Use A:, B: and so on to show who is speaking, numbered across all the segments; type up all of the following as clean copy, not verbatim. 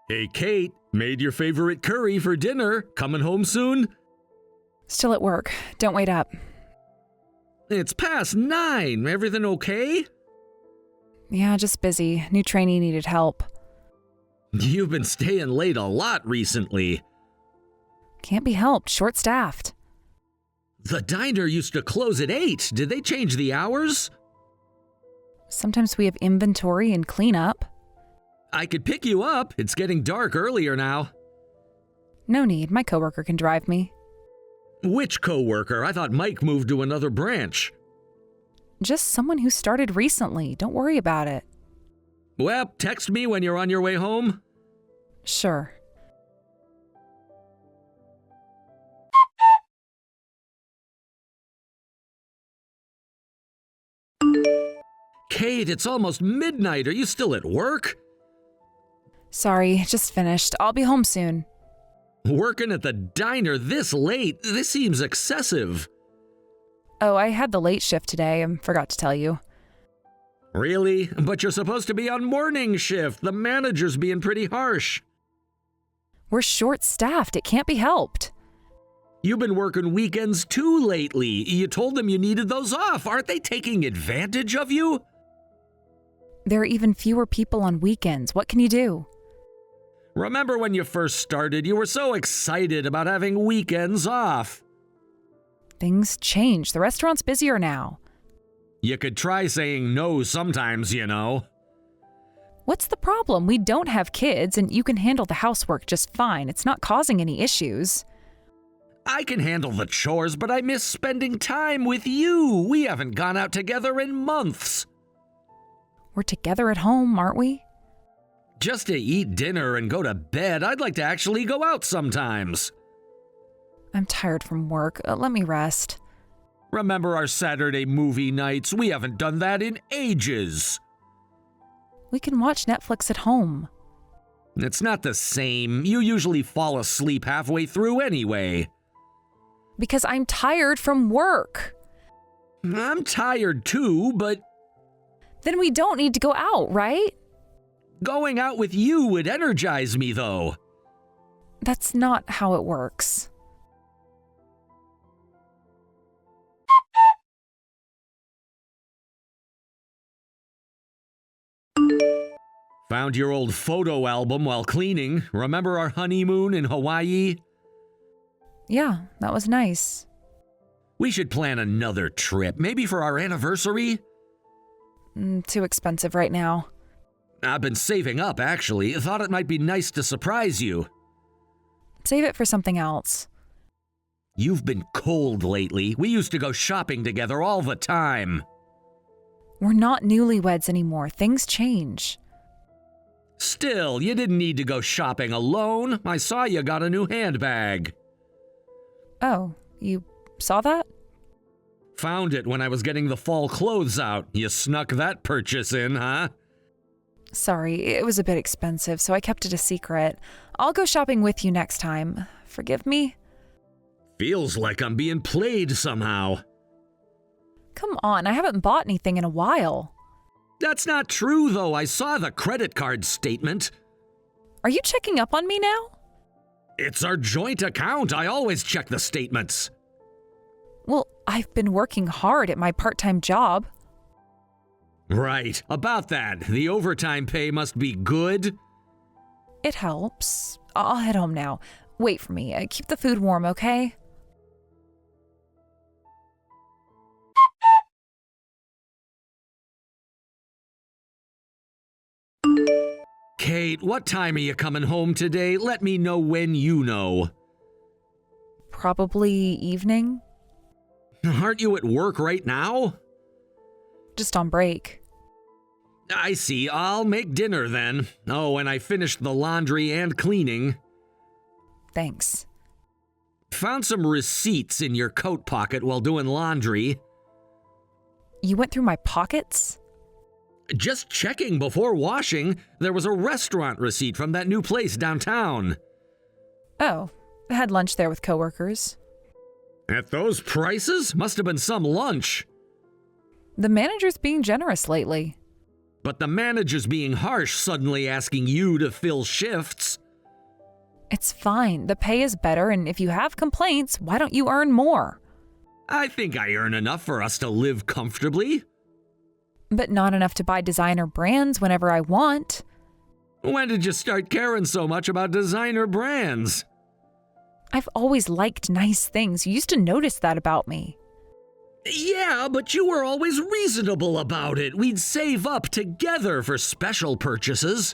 A: Hey, Kate, made your favorite curry for dinner. Coming home soon?
B: Still at work. Don't wait up.
A: It's past 9. Everything okay?
B: Yeah, just busy. New trainee needed help.
A: You've been staying late a lot recently.
B: Can't be helped. Short-staffed.
A: The diner used to close at 8. Did they change the hours?
B: Sometimes we have inventory and cleanup.
A: I could pick you up. It's getting dark earlier now.
B: No need. My coworker can drive me.
A: Which coworker? I thought Mike moved to another branch.
B: Just someone who started recently. Don't worry about it.
A: Well, text me when you're on your way home.
B: Sure.
A: Kate, it's almost midnight. Are you still at work?
B: Sorry, just finished. I'll be home soon.
A: Working at the diner this late? This seems excessive.
B: Oh, I had the late shift today. I forgot to tell you.
A: Really? But you're supposed to be on morning shift. The manager's being pretty harsh.
B: We're short-staffed. It can't be helped.
A: You've been working weekends too lately. You told them you needed those off. Aren't they taking advantage of you?
B: There are even fewer people on weekends. What can you do?
A: Remember when you first started, you were so excited about having weekends off.
B: Things change. The restaurant's busier now.
A: You could try saying no sometimes, you know.
B: What's the problem? We don't have kids, and you can handle the housework just fine. It's not causing any issues.
A: I can handle the chores, but I miss spending time with you. We haven't gone out together in months.
B: We're together at home, aren't we?
A: Just to eat dinner and go to bed, I'd like to actually go out sometimes.
B: I'm tired from work. Let me rest.
A: Remember our Saturday movie nights? We haven't done that in ages.
B: We can watch Netflix at home.
A: It's not the same. You usually fall asleep halfway through anyway.
B: Because I'm tired from work.
A: I'm tired too, but
B: Then we don't need to go out, right?
A: going out with you would energize me, though.
B: That's not how it works.
A: Found your old photo album while cleaning. Remember our honeymoon in Hawaii?
B: Yeah, that was nice.
A: We should plan another trip, maybe for our anniversary.
B: Too expensive right now.
A: I've been saving up, actually. Thought it might be nice to surprise you.
B: Save it for something else.
A: You've been cold lately. We used to go shopping together all the time.
B: We're not newlyweds anymore. Things change.
A: Still, you didn't need to go shopping alone. I saw you got a new handbag.
B: Oh, you saw that?
A: Found it when I was getting the fall clothes out. You snuck that purchase in, huh?
B: Sorry, it was a bit expensive, so I kept it a secret. I'll go shopping with you next time. Forgive me?
A: Feels like I'm being played somehow.
B: Come on, I haven't bought anything in a while.
A: That's not true, though. I saw the credit card statement.
B: Are you checking up on me now?
A: It's our joint account. I always check the statements.
B: Well, I've been working hard at my part-time job.
A: Right. About that, the overtime pay must be good.
B: It helps. I'll head home now. Wait for me. Keep the food warm, okay?
A: Kate, what time are you coming home today? Let me know when you know.
B: Probably evening.
A: Aren't you at work right now?
B: Just on break.
A: I see. I'll make dinner then. Oh, and I finished the laundry and cleaning.
B: Thanks.
A: Found some receipts in your coat pocket while doing laundry.
B: You went through my pockets?
A: Just checking before washing. There was a restaurant receipt from that new place downtown.
B: Oh, I had lunch there with coworkers.
A: At those prices? Must have been some lunch.
B: The manager's being generous lately.
A: But the manager's being harsh, suddenly asking you to fill shifts.
B: It's fine. The pay is better, and if you have complaints, why don't you earn more?
A: I think I earn enough for us to live comfortably.
B: But not enough to buy designer brands whenever I want.
A: When did you start caring so much about designer brands?
B: I've always liked nice things. You used to notice that about me.
A: Yeah, but you were always reasonable about it. We'd save up together for special purchases.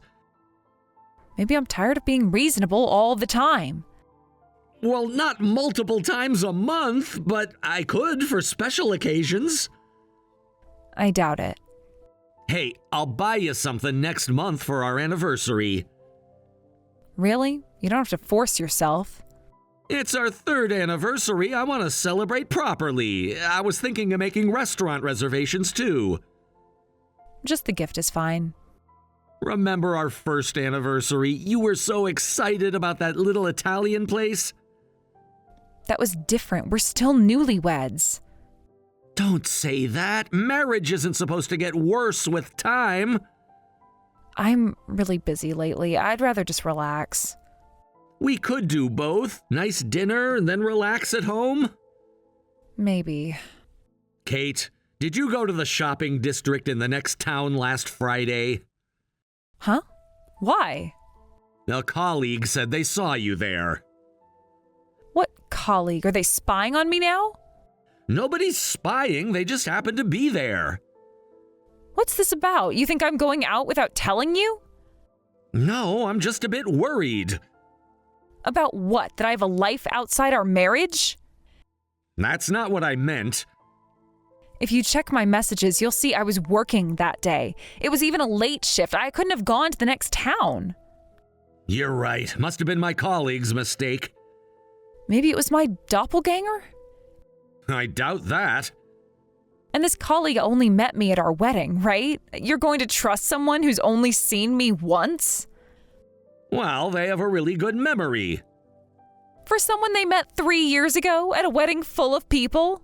B: Maybe I'm tired of being reasonable all the time.
A: Well, not multiple times a month, but I could for special occasions.
B: I doubt it.
A: Hey, I'll buy you something next month for our anniversary.
B: Really? You don't have to force yourself.
A: It's our 3rd anniversary. I want to celebrate properly. I was thinking of making restaurant reservations too.
B: Just the gift is fine.
A: Remember our 1st anniversary? You were so excited about that little Italian place.
B: That was different. We're still newlyweds.
A: Don't say that. Marriage isn't supposed to get worse with time.
B: I'm really busy lately. I'd rather just relax.
A: We could do both. Nice dinner and then relax at home.
B: Maybe.
A: Kate, did you go to the shopping district in the next town last Friday?
B: Huh? Why?
A: A colleague said they saw you there.
B: What colleague? Are they spying on me now?
A: Nobody's spying, they just happened to be there.
B: What's this about? You think I'm going out without telling you?
A: No, I'm just a bit worried.
B: About what? That I have a life outside our marriage?
A: That's not what I meant.
B: If you check my messages, you'll see I was working that day. It was even a late shift. I couldn't have gone to the next town.
A: You're right. Must have been my colleague's mistake.
B: Maybe it was my doppelganger?
A: I doubt that.
B: And this colleague only met me at our wedding, right? You're going to trust someone who's only seen me once?
A: Well, they have a really good memory.
B: For someone they met 3 years ago at a wedding full of people?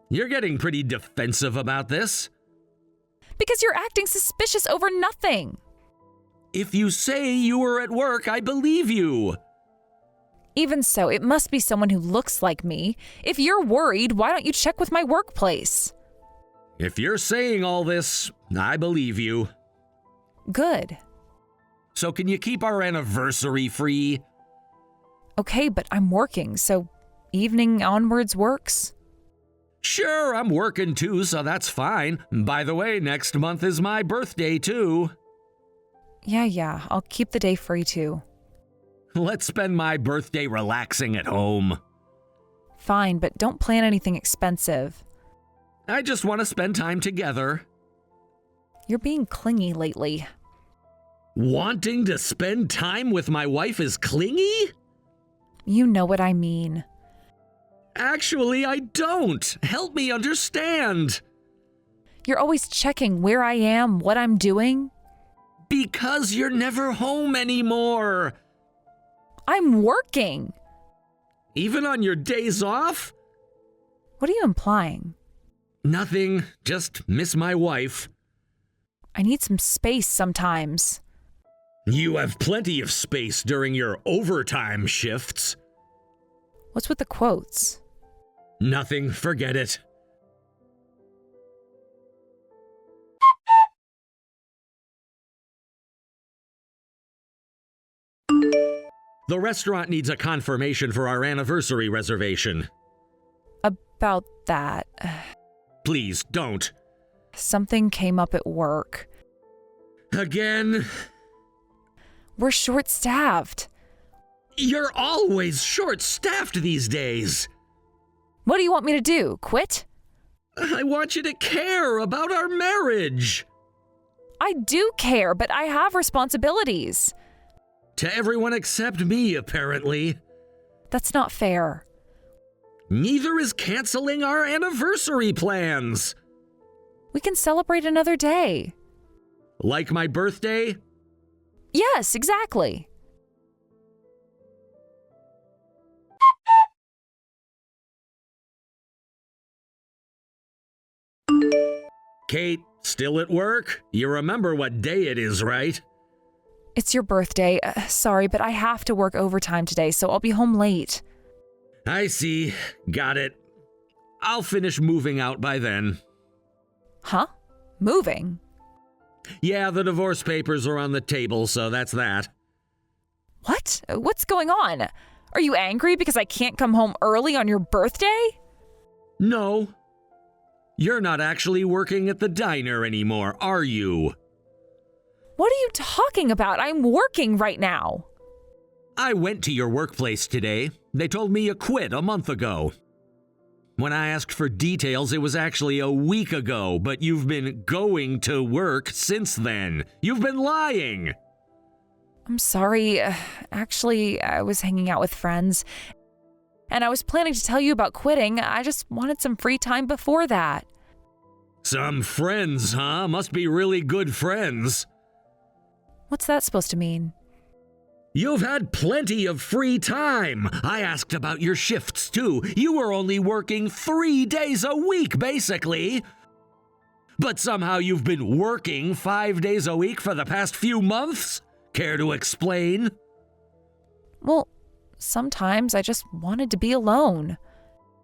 A: You're getting pretty defensive about this.
B: Because you're acting suspicious over nothing.
A: If you say you were at work, I believe you.
B: Even so, it must be someone who looks like me. If you're worried, why don't you check with my workplace?
A: If you're saying all this, I believe you.
B: Good.
A: So can you keep our anniversary free?
B: Okay, but I'm working, so evening onwards works?
A: Sure, I'm working too, so that's fine. By the way, next month is my birthday too.
B: Yeah, I'll keep the day free too.
A: Let's spend my birthday relaxing at home.
B: Fine, but don't plan anything expensive.
A: I just want to spend time together.
B: You're being clingy lately.
A: Wanting to spend time with my wife is clingy?
B: You know what I mean.
A: Actually, I don't. Help me understand.
B: You're always checking where I am, what I'm doing.
A: Because you're never home anymore.
B: I'm working.
A: Even on your days off?
B: What are you implying?
A: Nothing. Just miss my wife.
B: I need some space sometimes.
A: You have plenty of space during your overtime shifts.
B: What's with the quotes?
A: Nothing. Forget it. The restaurant needs a confirmation for our anniversary reservation.
B: About that.
A: Please, don't.
B: Something came up at work.
A: Again?
B: We're short-staffed.
A: You're always short-staffed these days.
B: What do you want me to do? Quit?
A: I want you to care about our marriage.
B: I do care, but I have responsibilities.
A: To everyone except me, apparently.
B: That's not fair.
A: Neither is canceling our anniversary plans.
B: We can celebrate another day.
A: Like my birthday?
B: Yes, exactly.
A: Kate, still at work? You remember what day it is, right?
B: It's your birthday. Sorry, but I have to work overtime today, so I'll be home late.
A: I see. Got it. I'll finish moving out by then.
B: Huh? Moving?
A: Yeah, the divorce papers are on the table, so that's that.
B: What? What's going on? Are you angry because I can't come home early on your birthday?
A: No. You're not actually working at the diner anymore, are you?
B: What are you talking about? I'm working right now.
A: I went to your workplace today. They told me you quit a month ago. When I asked for details, it was actually a week ago, but you've been going to work since then. You've been lying.
B: I'm sorry. Actually, I was hanging out with friends, and I was planning to tell you about quitting. I just wanted some free time before that.
A: Some friends, huh? Must be really good friends.
B: What's that supposed to mean?
A: You've had plenty of free time. I asked about your shifts, too. You were only working 3 days a week, basically. But somehow you've been working 5 days a week for the past few months? Care to explain?
B: Well, sometimes I just wanted to be alone.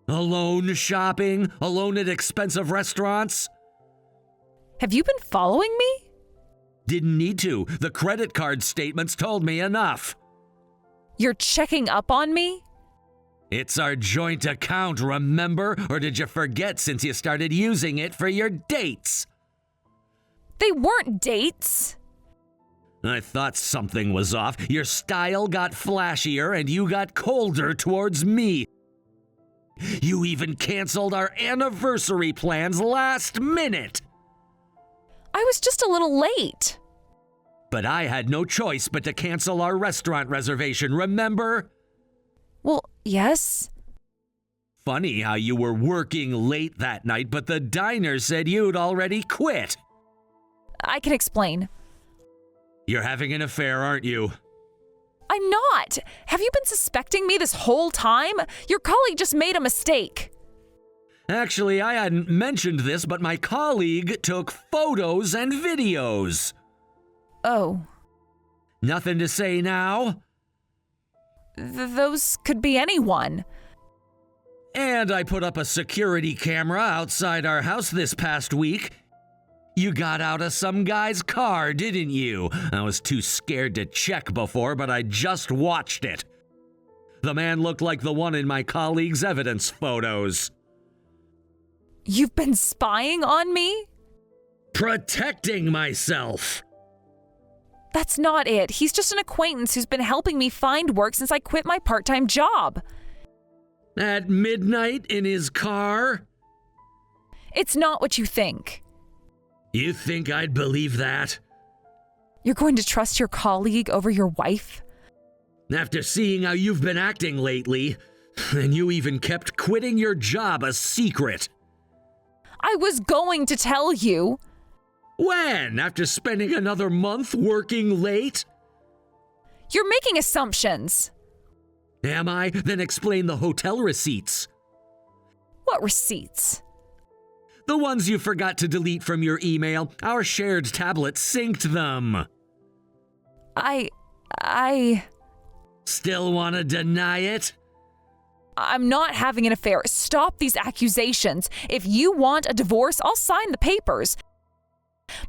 A: Alone shopping? Alone at expensive restaurants?
B: Have you been following me?
A: Didn't need to. The credit card statements told me enough.
B: You're checking up on me?
A: It's our joint account, remember? Or did you forget since you started using it for your dates?
B: They weren't dates.
A: I thought something was off. Your style got flashier and you got colder towards me. You even canceled our anniversary plans last minute.
B: I was just a little late.
A: But I had no choice but to cancel our restaurant reservation, remember?
B: Well, yes.
A: Funny how you were working late that night, but the diner said you'd already quit.
B: I can explain.
A: You're having an affair, aren't you?
B: I'm not. Have you been suspecting me this whole time? Your colleague just made a mistake.
A: Actually, I hadn't mentioned this, but my colleague took photos and videos.
B: Oh.
A: Nothing to say now?
B: Those could be anyone.
A: And I put up a security camera outside our house this past week. You got out of some guy's car, didn't you? I was too scared to check before, but I just watched it. The man looked like the one in my colleague's evidence photos.
B: You've been spying on me?
A: Protecting myself.
B: That's not it. He's just an acquaintance who's been helping me find work since I quit my part-time job.
A: At midnight in his car?
B: It's not what you think.
A: You think I'd believe that?
B: You're going to trust your colleague over your wife?
A: After seeing how you've been acting lately, and you even kept quitting your job a secret.
B: I was going to tell you.
A: When? After spending another month working late?
B: You're making assumptions.
A: Am I? Then explain the hotel receipts.
B: What receipts?
A: The ones you forgot to delete from your email. Our shared tablet synced them.
B: I...
A: Still want to deny it?
B: I'm not having an affair. Stop these accusations. If you want a divorce, I'll sign the papers.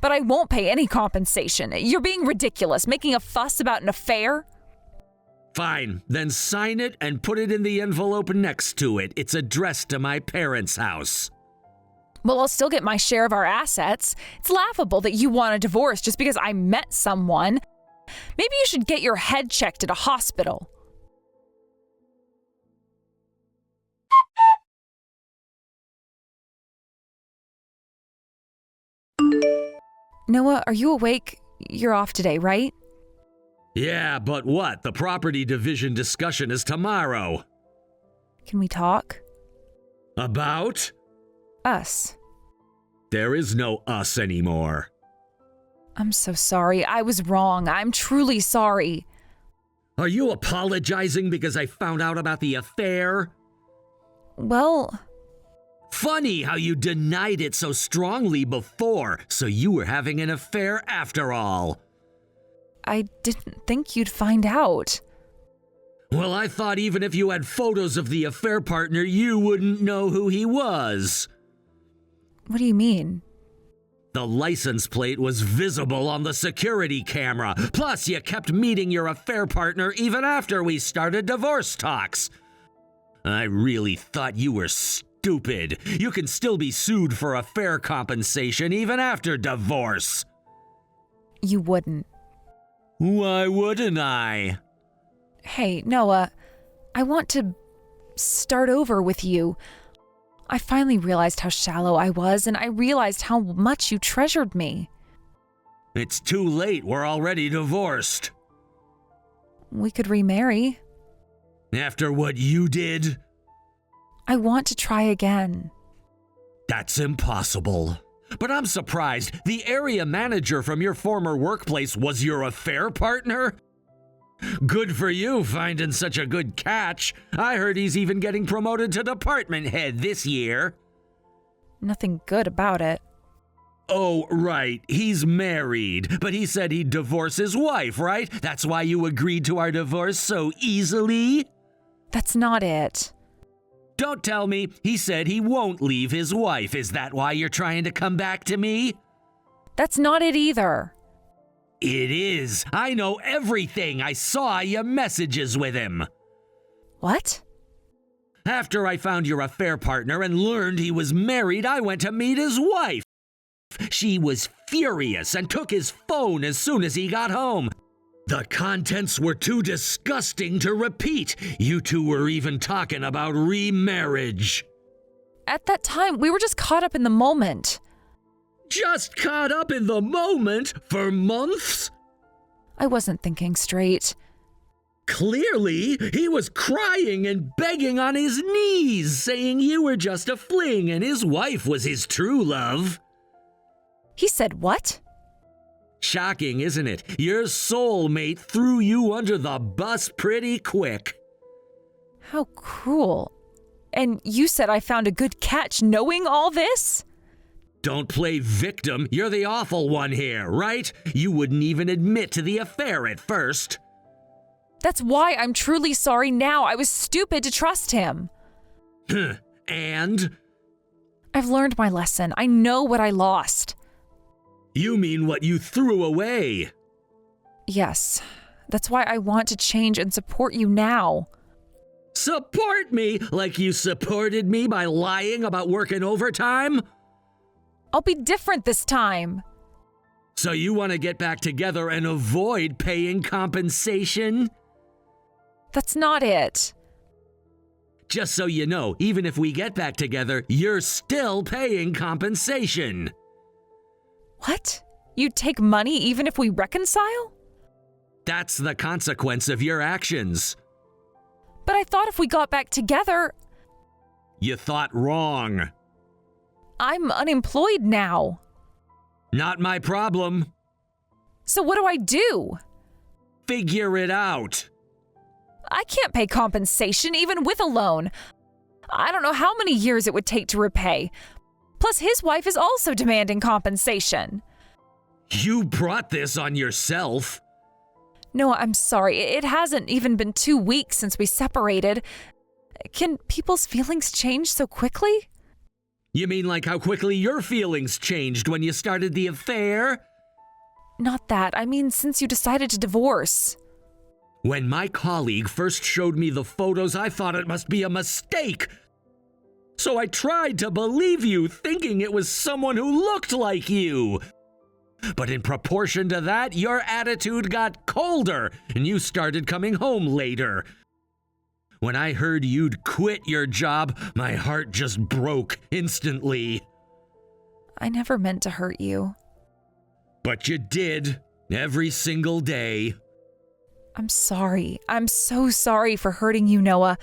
B: But I won't pay any compensation. You're being ridiculous, making a fuss about an affair.
A: Fine, then sign it and put it in the envelope next to it. It's addressed to my parents' house.
B: Well, I'll still get my share of our assets. It's laughable that you want a divorce just because I met someone. Maybe you should get your head checked at a hospital. Noah, are you awake? You're off today, right?
A: Yeah, but what? The property division discussion is tomorrow.
B: Can we talk?
A: About?
B: Us.
A: There is no us anymore.
B: I'm so sorry. I was wrong. I'm truly sorry.
A: Are you apologizing because I found out about the affair?
B: Well...
A: Funny how you denied it so strongly before, so you were having an affair after all.
B: I didn't think you'd find out.
A: Well, I thought even if you had photos of the affair partner, you wouldn't know who he was.
B: What do you mean?
A: The license plate was visible on the security camera. Plus, you kept meeting your affair partner even after we started divorce talks. I really thought you were stupid. You can still be sued for affair compensation even after divorce.
B: You wouldn't.
A: Why wouldn't I?
B: Hey, Noah, I want to start over with you. I finally realized how shallow I was, and I realized how much you treasured me.
A: It's too late. We're already divorced.
B: We could remarry.
A: After what you did?
B: I want to try again.
A: That's impossible. But I'm surprised. The area manager from your former workplace was your affair partner? Good for you finding such a good catch. I heard he's even getting promoted to department head this year.
B: Nothing good about it.
A: Oh, right. He's married, but he said he'd divorce his wife, right? That's why you agreed to our divorce so easily?
B: That's not it.
A: Don't tell me he said he won't leave his wife. Is that why you're trying to come back to me?
B: That's not it either.
A: It is. I know everything. I saw your messages with him.
B: What?
A: After I found your affair partner and learned he was married, I went to meet his wife. She was furious and took his phone as soon as he got home. The contents were too disgusting to repeat. You two were even talking about remarriage.
B: At that time, we were just caught up in the moment.
A: Just caught up in the moment for months?
B: I wasn't thinking straight.
A: Clearly, he was crying and begging on his knees, saying you were just a fling and his wife was his true love.
B: He said what?
A: Shocking, isn't it? Your soulmate threw you under the bus pretty quick.
B: How cruel. And you said I found a good catch knowing all this?
A: Don't play victim. You're the awful one here, right? You wouldn't even admit to the affair at first.
B: That's why I'm truly sorry now. I was stupid to trust him.
A: And?
B: I've learned my lesson. I know what I lost.
A: You mean what you threw away?
B: Yes. That's why I want to change and support you now.
A: Support me like you supported me by lying about working overtime?
B: I'll be different this time.
A: So you want to get back together and avoid paying compensation?
B: That's not it.
A: Just so you know, even if we get back together, you're still paying compensation.
B: What? You'd take money even if we reconcile?
A: That's the consequence of your actions.
B: But I thought if we got back together...
A: You thought wrong.
B: I'm unemployed now.
A: Not my problem.
B: So what do I do?
A: Figure it out.
B: I can't pay compensation even with a loan. I don't know how many years it would take to repay. Plus, his wife is also demanding compensation.
A: You brought this on yourself.
B: No, I'm sorry. It hasn't even been 2 weeks since we separated. Can people's feelings change so quickly?
A: You mean like how quickly your feelings changed when you started the affair?
B: Not that. I mean, since you decided to divorce.
A: When my colleague first showed me the photos, I thought it must be a mistake. So I tried to believe you, thinking it was someone who looked like you. But in proportion to that, your attitude got colder, and you started coming home later. When I heard you'd quit your job, my heart just broke instantly.
B: I never meant to hurt you.
A: But you did, every single day.
B: I'm sorry. I'm so sorry for hurting you, Noah.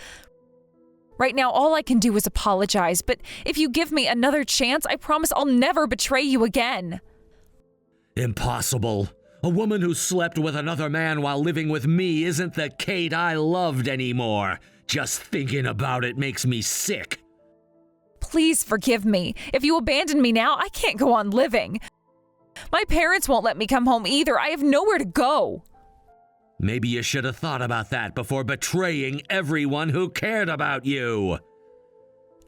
B: Right now, all I can do is apologize, but if you give me another chance, I promise I'll never betray you again.
A: Impossible. A woman who slept with another man while living with me isn't the Kate I loved anymore. Just thinking about it makes me sick.
B: please forgive me. If you abandon me now, I can't go on living. My parents won't let me come home either. I have nowhere to go.
A: Maybe you should have thought about that before betraying everyone who cared about you.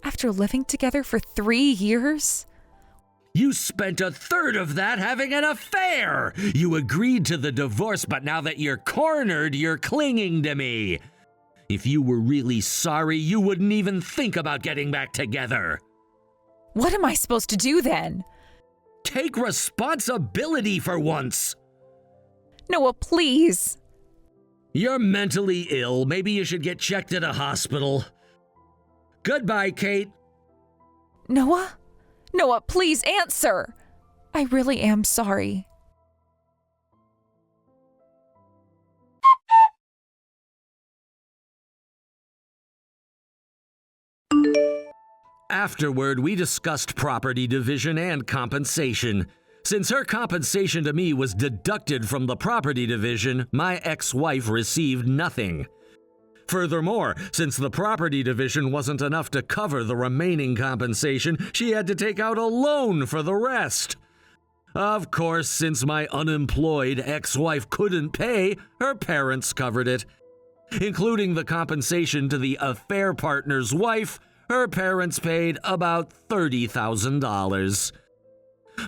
B: After living together for 3 years?
A: You spent a third of that having an affair! You agreed to the divorce, but now that you're cornered, you're clinging to me. If you were really sorry, you wouldn't even think about getting back together.
B: What am I supposed to do then?
A: Take responsibility for once.
B: Noah, please.
A: You're mentally ill. Maybe you should get checked at a hospital. Goodbye, Kate.
B: Noah? Noah, please answer. I really am sorry.
A: Afterward, we discussed property division and compensation. Since her compensation to me was deducted from the property division, my ex-wife received nothing. Furthermore, since the property division wasn't enough to cover the remaining compensation, she had to take out a loan for the rest. Of course, since my unemployed ex-wife couldn't pay, her parents covered it. Including the compensation to the affair partner's wife, her parents paid about $30,000.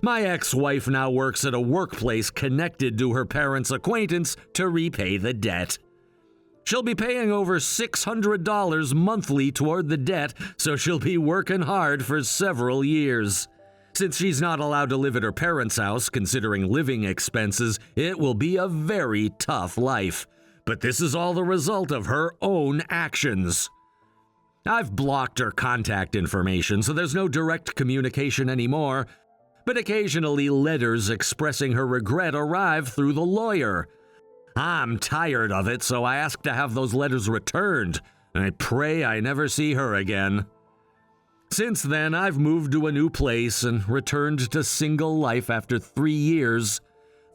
A: My ex-wife now works at a workplace connected to her parents' acquaintance to repay the debt. She'll be paying over $600 monthly toward the debt, so she'll be working hard for several years. Since she's not allowed to live at her parents' house, considering living expenses, it will be a very tough life. But this is all the result of her own actions. I've blocked her contact information, so there's no direct communication anymore, but occasionally letters expressing her regret arrive through the lawyer. I'm tired of it, so I asked to have those letters returned. I pray I never see her again. Since then, I've moved to a new place and returned to single life after 3 years.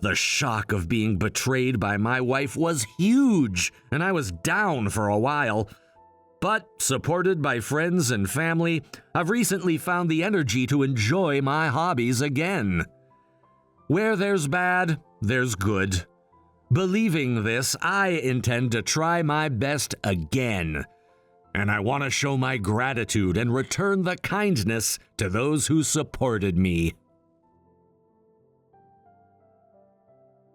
A: The shock of being betrayed by my wife was huge, and I was down for a while. But, supported by friends and family, I've recently found the energy to enjoy my hobbies again. Where there's bad, there's good. Believing this, I intend to try my best again. And I want to show my gratitude and return the kindness to those who supported me.